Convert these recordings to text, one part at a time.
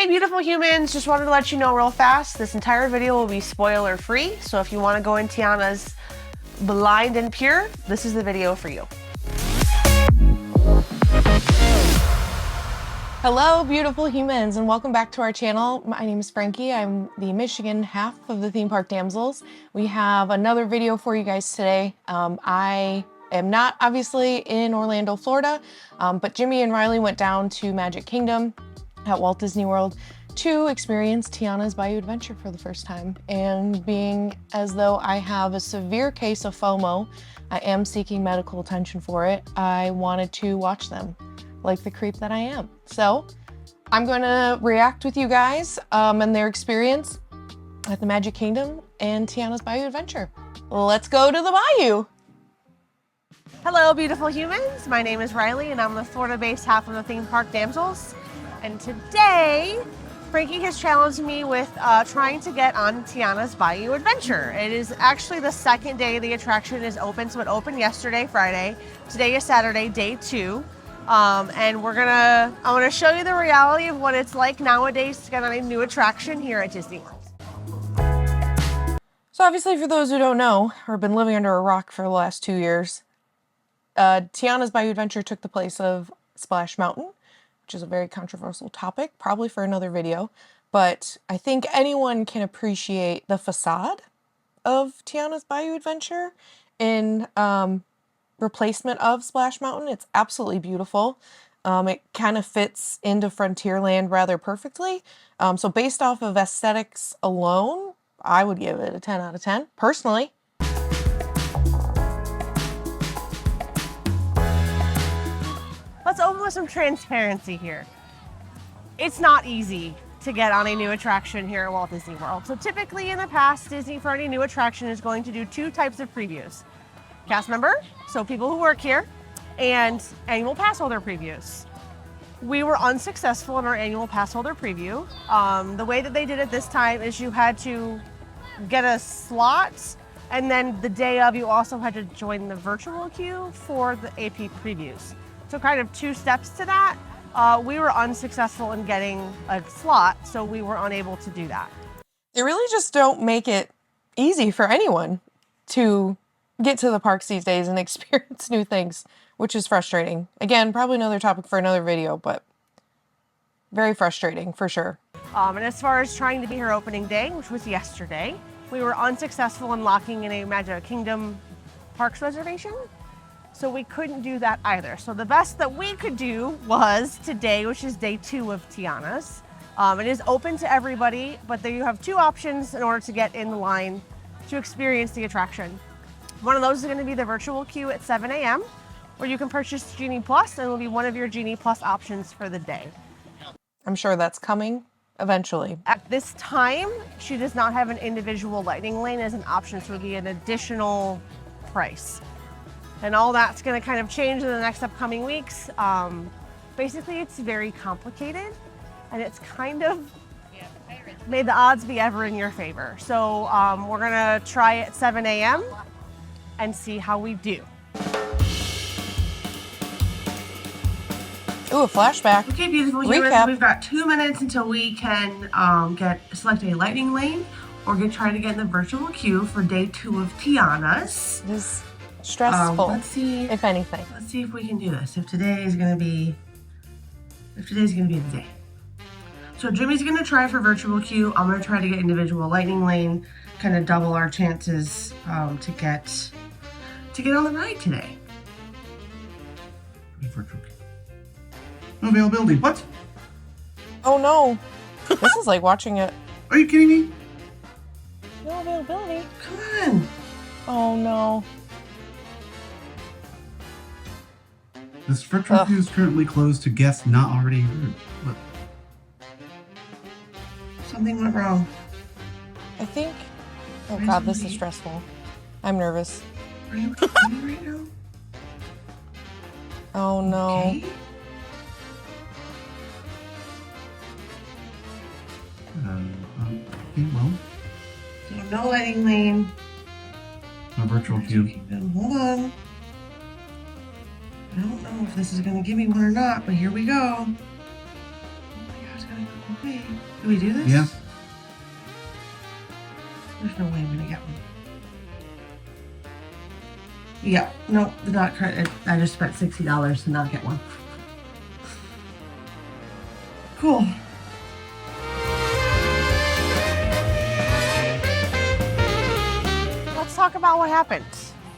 beautiful humans, just wanted to let you know real fast, this entire video will be spoiler free, so if you want to go in Tiana's blind and pure, this is the video for you. Hello beautiful humans and welcome back to our channel. My name is Frankie. I'm the Michigan half of the theme park damsels. We have another video for you guys today. I am not obviously in Orlando, Florida, but Jimmy and Riley went down to Magic Kingdom at Walt Disney World to experience Tiana's Bayou Adventure for the first time. And being as though I have a severe case of FOMO, I am seeking medical attention for it, I wanted to watch them like the creep that I am. So I'm going to react with you guys and their experience at the Magic Kingdom and Tiana's Bayou Adventure. Let's go to the Bayou. Hello beautiful humans, my name is Riley and I'm the Florida-based half of the theme park damsels. And today, Frankie has challenged me with trying to get on Tiana's Bayou Adventure. It is actually the second day the attraction is open, so it opened yesterday, Friday. Today is Saturday, day 2. And I want to show you the reality of what it's like nowadays to get on a new attraction here at Disney World. So obviously for those who don't know, or have been living under a rock for the last 2 years, Tiana's Bayou Adventure took the place of Splash Mountain, which is a very controversial topic, probably for another video, but I think anyone can appreciate the facade of Tiana's Bayou Adventure in replacement of Splash Mountain. It's absolutely beautiful. It kind of fits into Frontierland rather perfectly. So based off of aesthetics alone, I would give it a 10 out of 10, personally. Let's open with some transparency here. It's not easy to get on a new attraction here at Walt Disney World. So typically in the past, Disney for any new attraction is going to do 2 types of previews. Cast member, so people who work here, and annual pass holder previews. We were unsuccessful in our annual pass holder preview. The way that they did it this time is you had to get a slot, and then the day of you also had to join the virtual queue for the AP previews. So kind of 2 steps to that. We were unsuccessful in getting a slot, so we were unable to do that. They really just don't make it easy for anyone to get to the parks these days and experience new things, which is frustrating. Again, probably another topic for another video, but very frustrating for sure. And as far as trying to be here opening day, which was yesterday, we were unsuccessful in locking in a Magic Kingdom parks reservation. So we couldn't do that either. So the best that we could do was today, which is day 2 of Tiana's. It is open to everybody, but there you have 2 options in order to get in the line to experience the attraction. One of those is going to be the virtual queue at 7 a.m. where you can purchase Genie Plus and it will be one of your Genie Plus options for the day. I'm sure that's coming eventually. At this time, she does not have an individual lightning lane as an option, so it will be an additional price. And all that's going to kind of change in the next upcoming weeks. Basically, it's very complicated, and it's kind of made the odds be ever in your favor. So we're going to try at 7 a.m. and see how we do. Ooh, a flashback. Okay, beautiful humans, we've got 2 minutes until we can select a lightning lane or try to get in the virtual queue for day 2 of Tiana's. This stressful, let's see, if anything. Let's see if we can do this. If today's gonna be the day. So Jimmy's gonna try for virtual queue. I'm gonna try to get individual lightning lane, kind of double our chances to get on the ride today. Virtual queue. No availability. What? Oh no! This is like watching it. Are you kidding me? No availability. Come on. Oh no. This virtual queue is currently closed to guests not already heard. What? Something went wrong. I think. Oh god, this is stressful. I'm nervous. Are you kidding me right now? Oh no. Okay. Okay, well. No lightning lane. No virtual queue. Hold on. I don't know if this is going to give me one or not, but here we go. Oh my gosh, Okay. Do we do this? Yeah. There's no way I'm gonna get one. Yeah, no, the dot credit. I just spent $60 to not get one. Cool. Let's talk about what happened.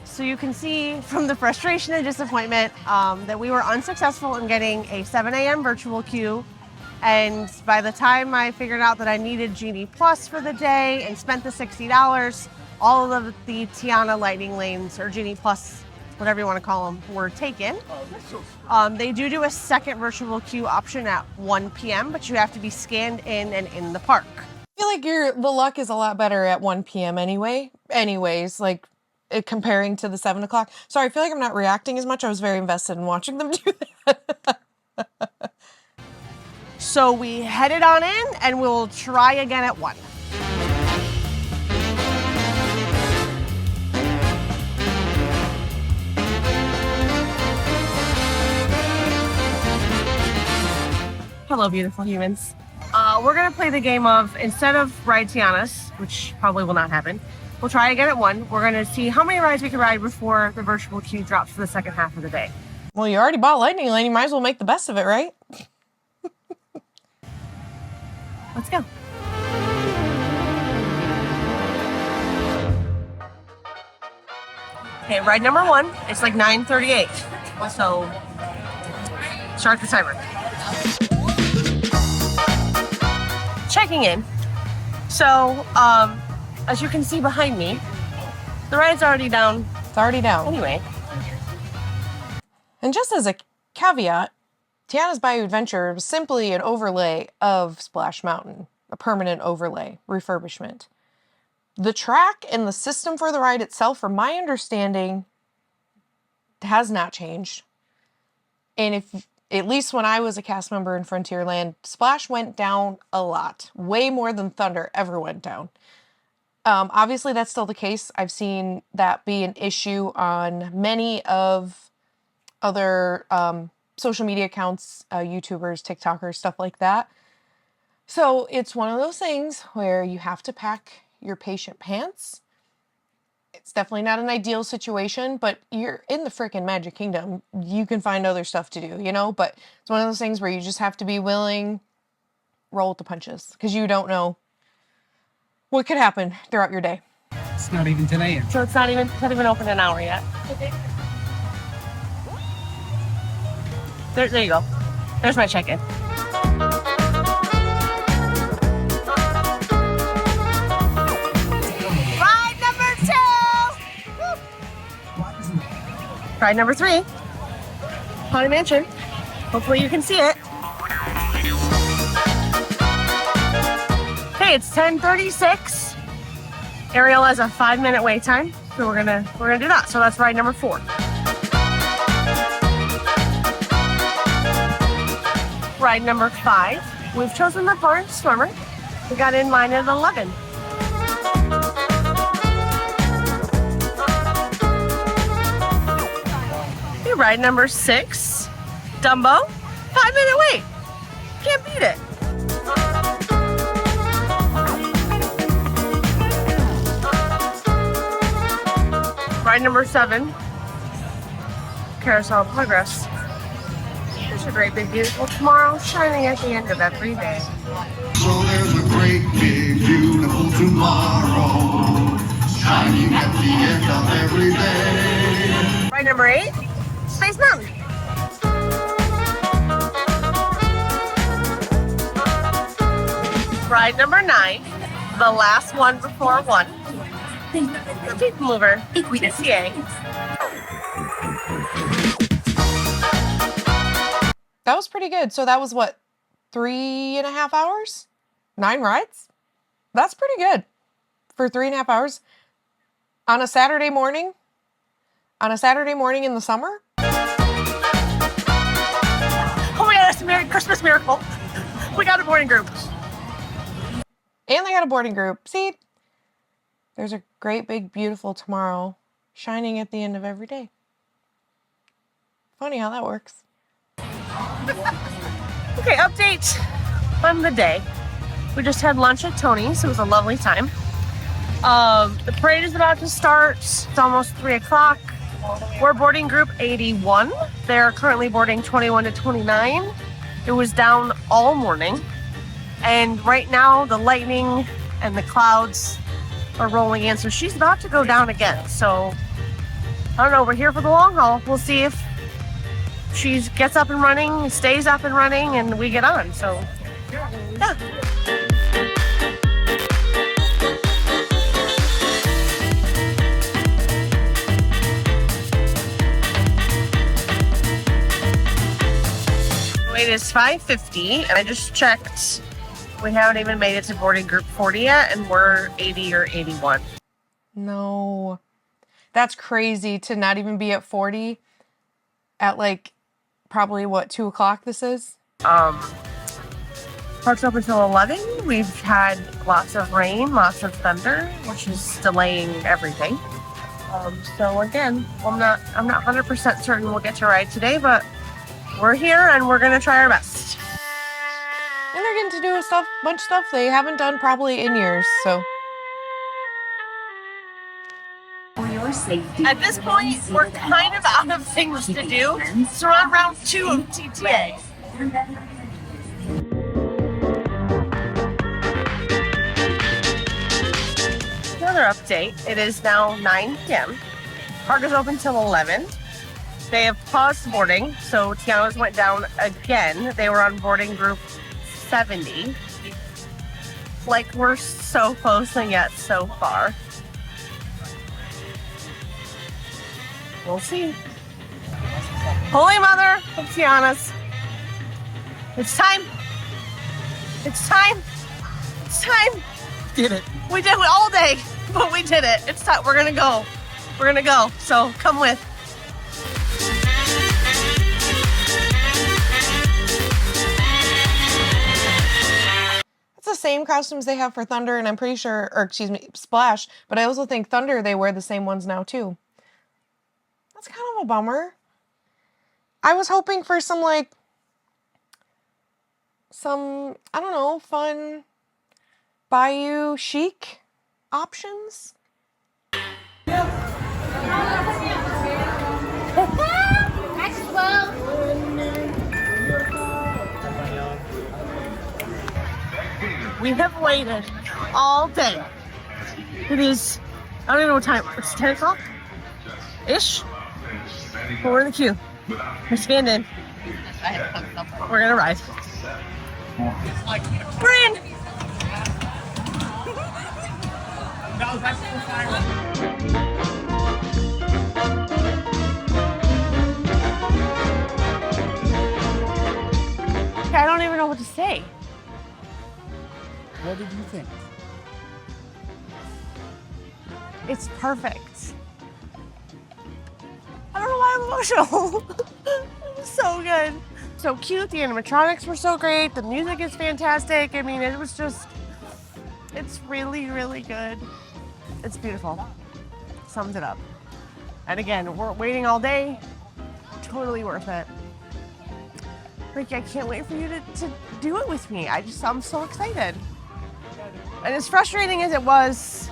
So you can see from the frustration and disappointment that we were unsuccessful in getting a 7 a.m. virtual queue. And by the time I figured out that I needed Genie Plus for the day and spent the $60, all of the Tiana lightning lanes, or Genie Plus, whatever you want to call them, were taken. They do a second virtual queue option at 1 p.m., but you have to be scanned in and in the park. I feel like the luck is a lot better at 1 p.m. anyways, like comparing to the 7 o'clock. Sorry, I feel like I'm not reacting as much. I was very invested in watching them do that. So we headed on in and we'll try again at 1. Hello, beautiful humans. We're gonna play the game of, instead of ride Tiana's, which probably will not happen, we'll try again at 1. We're gonna see how many rides we can ride before the virtual queue drops for the second half of the day. Well, you already bought Lightning Lane. You might as well make the best of it, right? Let's go. Okay, ride number 1. It's like 9:38. So start the timer. Checking in. So, as you can see behind me, the ride's already down. It's already down. Anyway. And just as a caveat, Tiana's Bayou Adventure was simply an overlay of Splash Mountain, a permanent overlay, refurbishment. The track and the system for the ride itself, from my understanding, has not changed. And if, at least when I was a cast member in Frontierland, Splash went down a lot, way more than Thunder ever went down. Obviously, that's still the case. I've seen that be an issue on many of other social media accounts, YouTubers, TikTokers, stuff like that. So it's one of those things where you have to pack your patient pants. It's definitely not an ideal situation, but you're in the freaking Magic Kingdom. You can find other stuff to do, you know? But it's one of those things where you just have to be willing, roll with the punches, because you don't know what could happen throughout your day. It's not even 10 a.m. So it's not even open an hour yet. There you go. There's my check-in. Ride number 2! Woo. Ride number 3. Haunted Mansion. Hopefully you can see it. Okay, it's 10:36. Ariel has a 5-minute wait time, so we're gonna do that. So that's ride number 4. Ride number 5. We've chosen the Barn Swimmer. We got in line at 11. Okay, ride number 6. Dumbo. 5-minute wait. Can't beat it. Ride number 7. Carousel of Progress. There's a great big beautiful tomorrow shining at the end of every day. So there's a great big beautiful tomorrow shining at the end of every day. Ride number 8, Space Mountain. Ride number 9, the last one before 1. The People Mover, ETA. That was pretty good. So that was what, 3.5 hours? 9 rides? That's pretty good for 3.5 hours on a Saturday morning. On a Saturday morning in the summer. Oh my God, that's a Christmas miracle. We got a boarding group. And they got a boarding group. See, there's a great big beautiful tomorrow shining at the end of every day. Funny how that works. Okay, update on the day. We just had lunch at Tony's. It was a lovely time. The parade is about to start. It's almost 3 o'clock. We're boarding group 81. They're currently boarding 21 to 29. It was down all morning. And right now, the lightning and the clouds are rolling in. So she's about to go down again. So, I don't know. We're here for the long haul. We'll see if she gets up and running, stays up and running, and we get on. So, yeah. It is 5:50, and I just checked. We haven't even made it to boarding group 40 yet, and we're 80 or 81. No. That's crazy to not even be at 40 at like probably what, 2 o'clock this is? Park's open until 11. We've had lots of rain, lots of thunder, which is delaying everything. So again, I'm not 100% certain we'll get to ride today, but we're here and we're gonna try our best. And they're getting to do a bunch of stuff they haven't done probably in years, so. At this point, we're kind of out of things to do, so we're on round 2 of TTA. Another update, it is now 9 p.m. Park is open till 11. They have paused boarding, so Tiana's went down again. They were on boarding group 70. Like, we're so close and yet so far. We'll see. Holy Mother of Tiana's. It's time. It's time. It's time. Did it. We did it all day, but we did it. It's time. We're gonna go. We're gonna go. So come with. It's the same costumes they have for Thunder, and I'm pretty sure, or excuse me, Splash, but I also think Thunder, they wear the same ones now too. That's kind of a bummer. I was hoping for some, I don't know, fun Bayou chic options. We have waited all day. It is, I don't even know what time, it's 10 o'clock? Ish? But we're in the queue. We're scanned in. We're gonna ride. We're in! I don't even know what to say. What did you think? It's perfect. I don't know why I'm emotional. It was so good. So cute. The animatronics were so great. The music is fantastic. I mean, it was just, it's really, really good. It's beautiful. Sums it up. And again, we're waiting all day. Totally worth it. Frankie, I can't wait for you to do it with me. I'm so excited. And as frustrating as it was,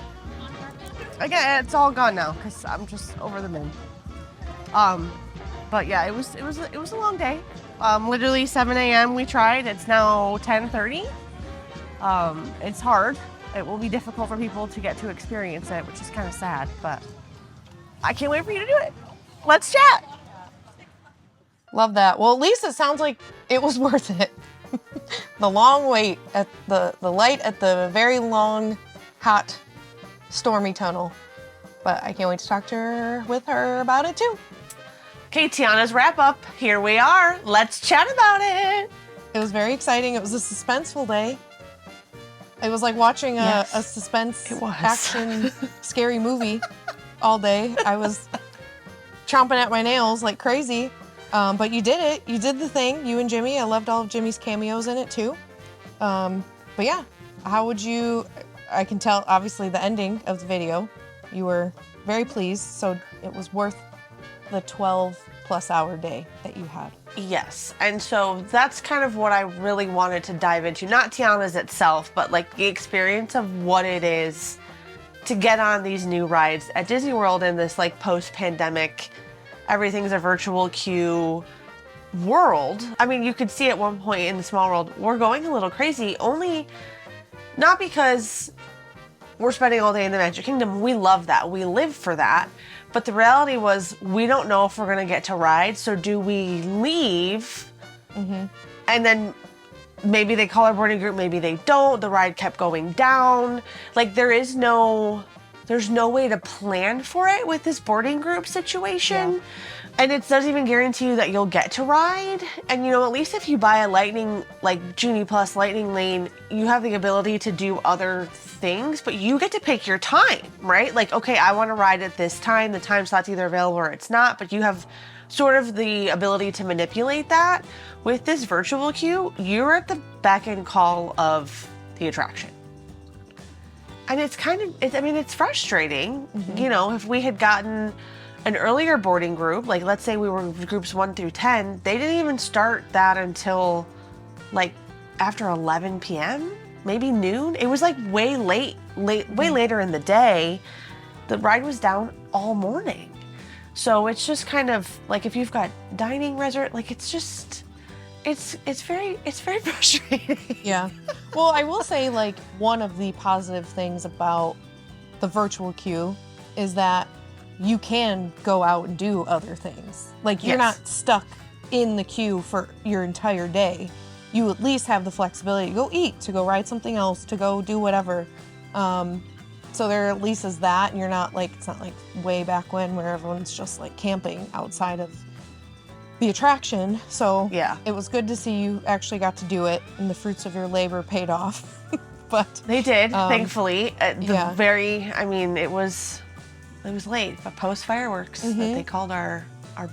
again, it's all gone now because I'm just over the moon. But yeah, it was a long day. Literally 7 a.m. we tried. It's now 10:30. It's hard. It will be difficult for people to get to experience it, which is kind of sad. But I can't wait for you to do it. Let's chat. Love that. Well, at least it sounds like it was worth it. The long wait at the light at the very long, hot, stormy tunnel. But I can't wait to talk to her with her about it too. Okay, Tiana's wrap up. Here we are. Let's chat about it. It was very exciting. It was a suspenseful day. It was like watching a suspense action scary movie all day. I was chomping at my nails like crazy. But you did it. You did the thing. You and Jimmy. I loved all of Jimmy's cameos in it too. But yeah, how would you, I can tell obviously the ending of the video, you were very pleased. So it was worth the 12 plus hour day that you had. Yes, and so that's kind of what I really wanted to dive into. Not Tiana's itself, but like the experience of what it is to get on these new rides at Disney World in this like post-pandemic, everything's a virtual queue world. I mean, you could see at one point in the Small World, we're going a little crazy, only not because we're spending all day in the Magic Kingdom. We love that. We live for that. But the reality was, we don't know if we're going to get to ride. So do we leave? And then maybe they call our boarding group, maybe they don't. The ride kept going down. Like there's no way to plan for it with this boarding group situation. Yeah. And it doesn't even guarantee you that you'll get to ride. And you know, at least if you buy a Lightning, like Genie Plus Lightning Lane, you have the ability to do other things, but you get to pick your time, right? Like, okay, I want to ride at this time. The time slot's either available or it's not, but you have sort of the ability to manipulate that. With this virtual queue, you're at the beck and call of the attraction. And it's kind of, it's frustrating. You know, if we had gotten an earlier boarding group, like let's say we were groups 1 through 10, they didn't even start that until like after 11 p.m., maybe noon. It was like way later in the day. The ride was down all morning. So it's just kind of like if you've got dining like it's just, it's very frustrating. Yeah. Well, I will say like one of the positive things about the virtual queue is that you can go out and do other things. Like you're not stuck in the queue for your entire day. You at least have the flexibility to go eat, to go ride something else, to go do whatever. So there at least is that, and you're not like, it's not like way back when where everyone's just like camping outside of the attraction. So Yeah. it was good to see you actually got to do it and the fruits of your labor paid off. But They did, thankfully. At the yeah. it was late, but post fireworks that they called our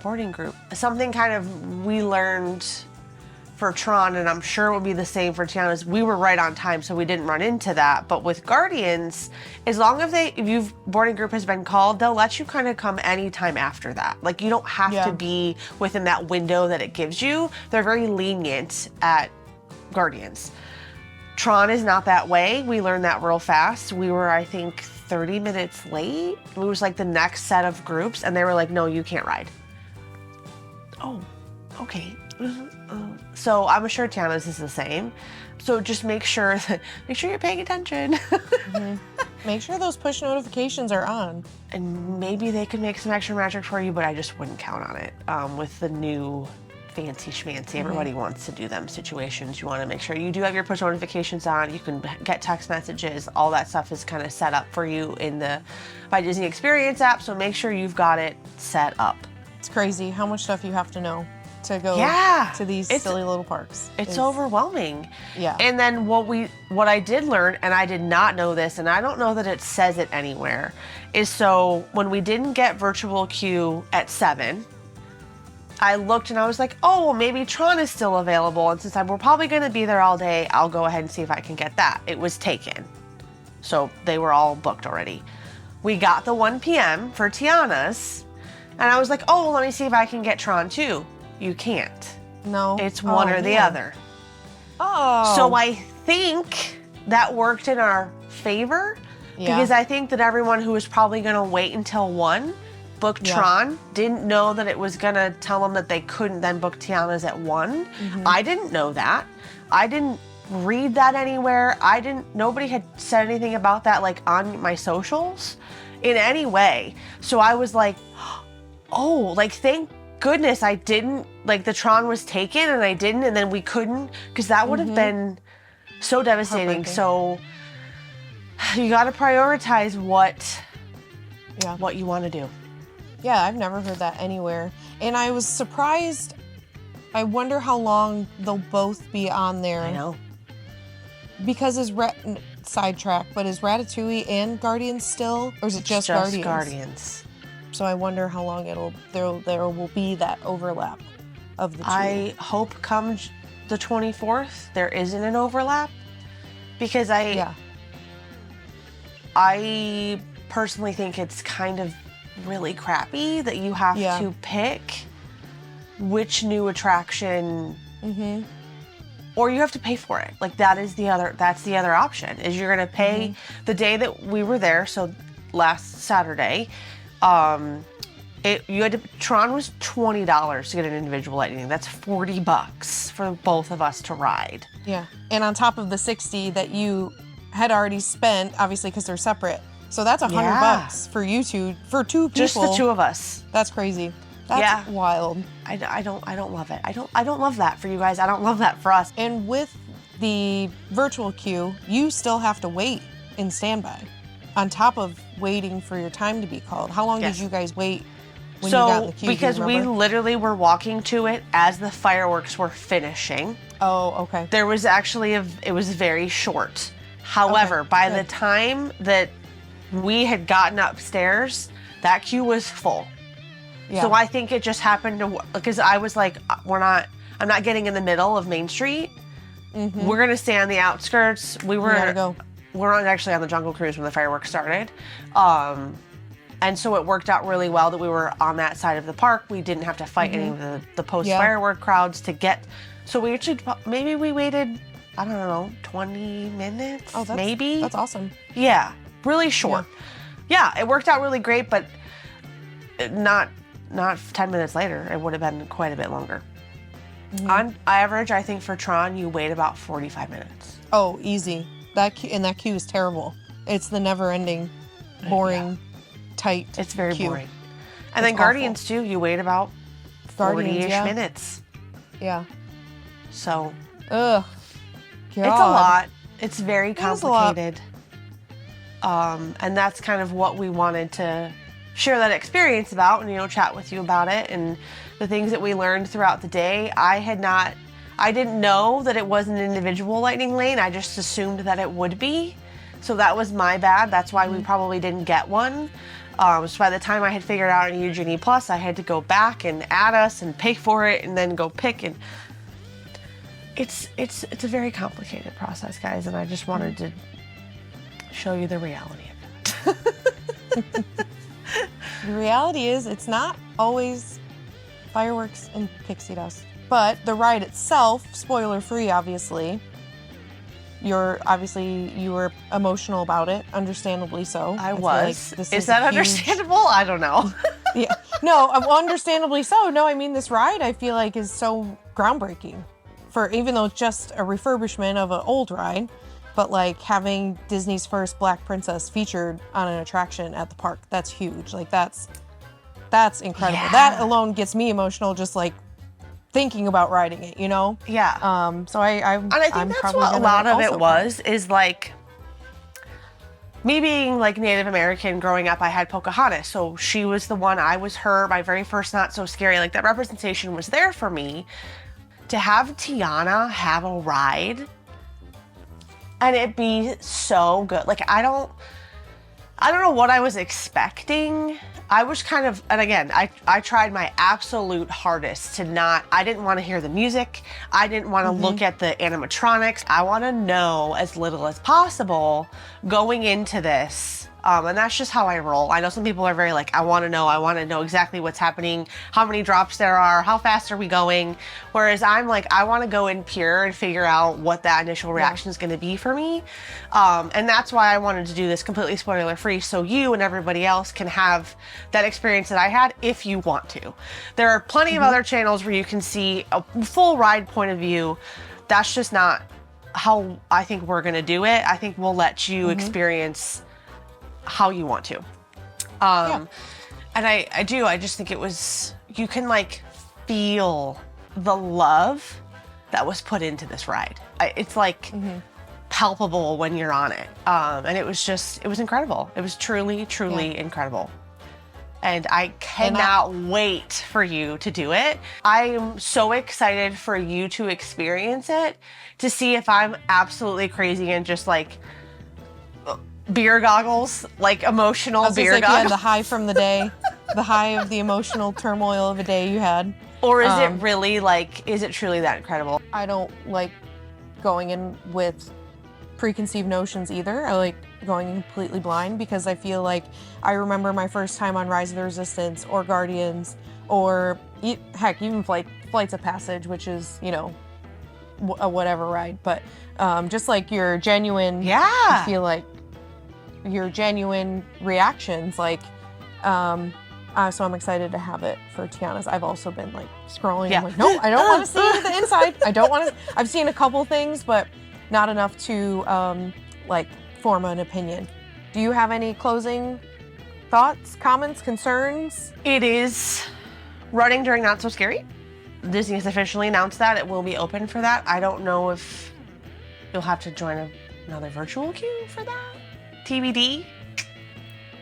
boarding group. Something kind of we learned for Tron, and I'm sure it will be the same for Tiana's, we were right on time, so we didn't run into that. But with Guardians, as long as if boarding group has been called, they'll let you kind of come anytime after that. Like you don't have to be within that window that it gives you. They're very lenient at Guardians. Tron is not that way. We learned that real fast. We were, I think, 30 minutes late. It was like the next set of groups, and they were like, no, you can't ride. Oh, okay. So I'm sure Tiana's is the same. So just make sure you're paying attention. make sure those push notifications are on. And maybe they could make some extra magic for you, but I just wouldn't count on it. With the new fancy schmancy, everybody wants to do them situations. You want to make sure you do have your push notifications on. You can get text messages. All that stuff is kind of set up for you in the By Disney Experience app. So make sure you've got it set up. It's crazy how much stuff you have to know to go to these silly little parks. It's overwhelming. Yeah. And then what I did learn, and I did not know this, and I don't know that it says it anywhere, is so when we didn't get virtual queue at 7, I looked and I was like, oh, well, maybe Tron is still available. And since we're probably going to be there all day, I'll go ahead and see if I can get that. It was taken. So they were all booked already. We got the 1 p.m. for Tiana's. And I was like, oh, well, let me see if I can get Tron too. You can't. No. It's one or the other. Oh. So I think that worked in our favor because I think that everyone who was probably going to wait until 1 booked Tron, didn't know that it was going to tell them that they couldn't then book Tiana's at 1. I didn't know that. I didn't read that anywhere. Nobody had said anything about that like on my socials in any way. So I was like, oh, like thank goodness I didn't, like the Tron was taken and I didn't, and then we couldn't, because that would have been so devastating. So you got to prioritize what you want to do. Yeah, I've never heard that anywhere. And I was surprised. I wonder how long they'll both be on there. I know. Because sidetrack, but is Ratatouille and Guardians still? Or is it just Guardians? So I wonder how long there will be that overlap of the two. I hope come the 24th there isn't an overlap, because I personally think it's kind of really crappy that you have to pick which new attraction, or you have to pay for it. Like that's the other option, is you're gonna pay the day that we were there. So last Saturday, Tron was $20 to get an individual lightning. That's $40 for both of us to ride. Yeah, and on top of the $60 that you had already spent, obviously because they're separate. So that's $100 for you two, for two people. Just the two of us. That's crazy. That's wild. I don't love it. I don't love that for you guys. I don't love that for us. And with the virtual queue, you still have to wait in standby, on top of waiting for your time to be called. How long did you guys wait when you got in the queue? Because we literally were walking to it as the fireworks were finishing. Oh, okay. There was actually it was very short. However, by the time that we had gotten upstairs, that queue was full. Yeah. So I think it just happened to, because I was like, I'm not getting in the middle of Main Street. We're gonna stay on the outskirts. We're actually on the Jungle Cruise when the fireworks started. And so it worked out really well that we were on that side of the park. We didn't have to fight any of the post-firework crowds to get, so we actually, maybe we waited, I don't know, 20 minutes, maybe? That's awesome. Yeah, really short. Yeah, it worked out really great, but not 10 minutes later. It would have been quite a bit longer. On average, I think for Tron, you wait about 45 minutes. Oh, easy. That queue is terrible. It's the never-ending, boring, tight It's very queue. boring. And then Guardians, too, you wait about 40-ish minutes. Yeah. So, ugh. it's a lot. It's very complicated. And that's kind of what we wanted to share that experience about and, chat with you about it and the things that we learned throughout the day. I didn't know that it was an individual lightning lane. I just assumed that it would be. So that was my bad. That's why we probably didn't get one. So by the time I had figured out an Eugenie Plus, I had to go back and add us and pay for it and then go pick. And it's a very complicated process, guys. And I just wanted to show you the reality of it. The reality is, it's not always fireworks and pixie dust. But the ride itself, spoiler free, obviously. You were emotional about it, understandably so. I was. Like is that understandable? I don't know. Yeah. No, understandably so. No, I mean, this ride I feel like is so groundbreaking. Even though it's just a refurbishment of an old ride, but like having Disney's first Black Princess featured on an attraction at the park, that's huge. Like that's incredible. Yeah. That alone gets me emotional just like thinking about riding it, Yeah. So I'm and I think that's what a lot of it was, is like me being like Native American growing up. I had Pocahontas, so she was the one, I was her, my very first Not So Scary. Like that representation was there for me. To have Tiana have a ride and it be so good. Like I don't know what I was expecting. I was kind of, and again, I tried my absolute hardest to I didn't want to hear the music. I didn't want to look at the animatronics. I want to know as little as possible going into this. And that's just how I roll. I know some people are very like, I want to know exactly what's happening, how many drops there are, how fast are we going? Whereas I'm like, I want to go in pure and figure out what that initial reaction is going to be for me. And that's why I wanted to do this completely spoiler free, so you and everybody else can have that experience that I had if you want to. There are plenty of other channels where you can see a full ride point of view. That's just not how I think we're going to do it. I think we'll let you experience how you want to. And I just think it was, you can like feel the love that was put into this ride. It's like palpable when you're on it. And it was incredible. It was truly, truly incredible. And I cannot wait for you to do it. I am so excited for you to experience it, to see if I'm absolutely crazy and just like beer goggles, like emotional beer goggles. Yeah, the high from the day, the high of the emotional turmoil of a day you had. Or is it really like, is it truly that incredible? I don't like going in with preconceived notions either. I like going completely blind because I feel like I remember my first time on Rise of the Resistance or Guardians or heck, even Flights of Passage, which is, you know, a whatever ride, but just like your genuine, I feel like your genuine reactions, like, so I'm excited to have it for Tiana's. I've also been like scrolling. I'm like, no, I don't want to see the inside. I don't want to. I've seen a couple things, but not enough to like form an opinion. Do you have any closing thoughts, comments, concerns? It is running during Not So Scary. Disney has officially announced that it will be open for that. I don't know if you'll have to join another virtual queue for that. TBD.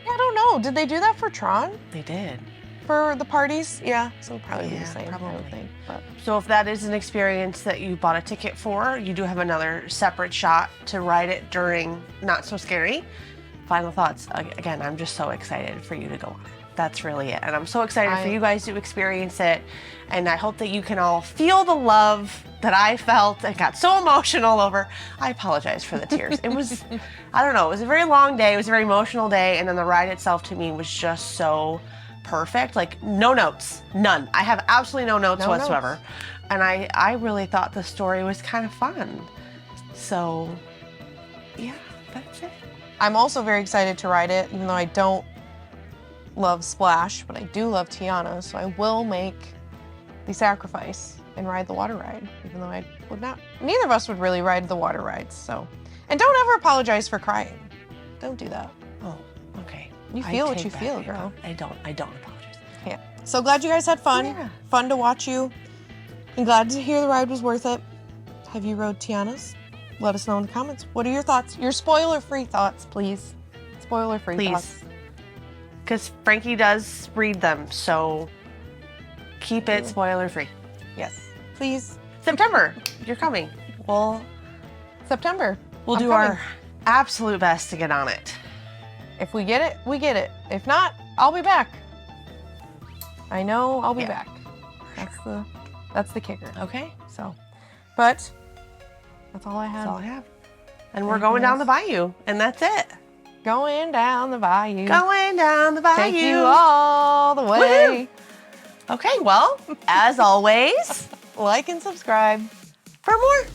I don't know. Did they do that for Tron? They did. For the parties? Yeah, so probably be the same, probably. I would think. But. So if that is an experience that you bought a ticket for, you do have another separate shot to ride it during Not So Scary. Final thoughts. Again, I'm just so excited for you to go on it. That's really it. And I'm so excited for you guys to experience it. And I hope that you can all feel the love that I felt and got so emotional over. I apologize for the tears. It was, I don't know, it was a very long day. It was a very emotional day. And then the ride itself to me was just so perfect. Like no notes, none. I have absolutely no notes whatsoever. And I really thought the story was kind of fun. So yeah, that's it. I'm also very excited to ride it, even though I don't love Splash, but I do love Tiana, so I will make the sacrifice and ride the water ride, even though I would not. Neither of us would really ride the water rides, so. And don't ever apologize for crying. Don't do that. Oh, okay. You feel what you feel, girl. I don't apologize. Yeah. So glad you guys had fun. Yeah. Fun to watch you. And glad to hear the ride was worth it. Have you rode Tiana's? Let us know in the comments. What are your thoughts? Your spoiler-free thoughts, please. Spoiler-free thoughts. Because Frankie does read them, so keep it spoiler-free. Yes. Please. September, you're coming. September. We'll do our absolute best to get on it. If we get it, we get it. If not, I'll be back. I know I'll be back. That's the kicker. Okay. So, but that's all I have. That's all I have. And we're going down the bayou, and that's it. Going down the bayou. Going down the bayou. Take you all the way. Woo-hoo. Okay, well, as always, like and subscribe for more.